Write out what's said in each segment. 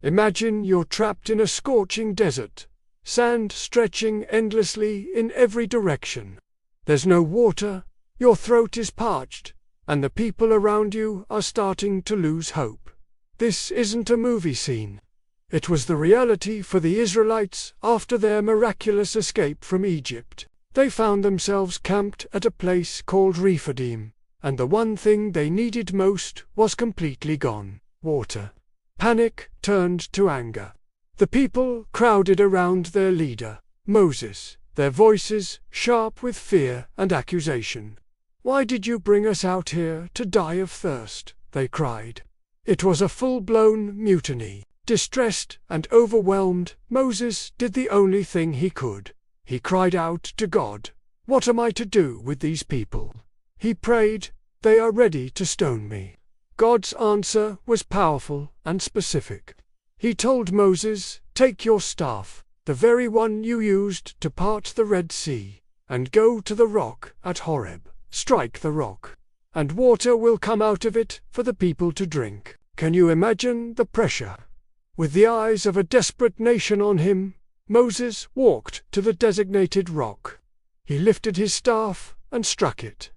Imagine you're trapped in a scorching desert, sand stretching endlessly in every direction. There's no water, your throat is parched, and the people around you are starting to lose hope. This isn't a movie scene. It was the reality for the Israelites after their miraculous escape from Egypt. They found themselves camped at a place called Rephidim, and the one thing they needed most was completely gone: water. Panic turned to anger. The people crowded around their leader, Moses, their voices sharp with fear and accusation. "Why did you bring us out here to die of thirst?" they cried. It was a full-blown mutiny. Distressed and overwhelmed, Moses did the only thing he could. He cried out to God, "What am I to do with these people?" He prayed, "They are ready to stone me." God's answer was powerful and specific. He told Moses, "Take your staff, the very one you used to part the Red Sea, and go to the rock at Horeb. Strike the rock, and water will come out of it for the people to drink." Can you imagine the pressure? With the eyes of a desperate nation on him, Moses walked to the designated rock. He lifted his staff and struck it.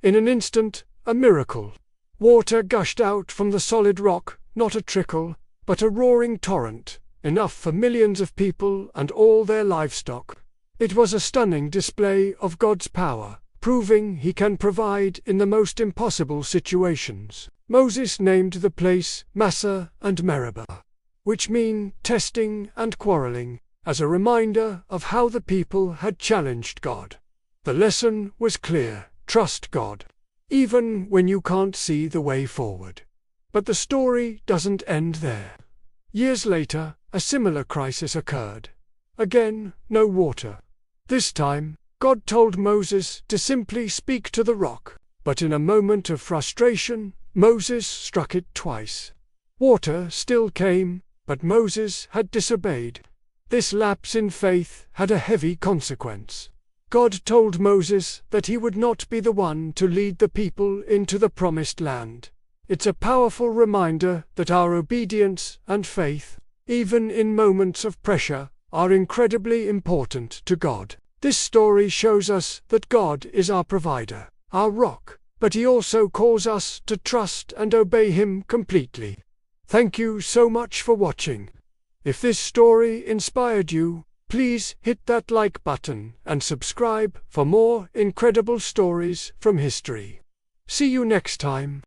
In an instant, a miracle. Water gushed out from the solid rock, not a trickle, but a roaring torrent, enough for millions of people and all their livestock. It was a stunning display of God's power, proving he can provide in the most impossible situations. Moses named the place Massah and Meribah, which mean testing and quarreling, as a reminder of how the people had challenged God. The lesson was clear: trust God, even when you can't see the way forward. But the story doesn't end there. Years later, a similar crisis occurred. Again, no water. This time, God told Moses to simply speak to the rock, but in a moment of frustration, Moses struck it twice. Water still came, but Moses had disobeyed. This lapse in faith had a heavy consequence. God told Moses that he would not be the one to lead the people into the promised land. It's a powerful reminder that our obedience and faith, even in moments of pressure, are incredibly important to God. This story shows us that God is our provider, our rock, but he also calls us to trust and obey him completely. Thank you so much for watching. If this story inspired you, please hit that like button and subscribe for more incredible stories from history. See you next time.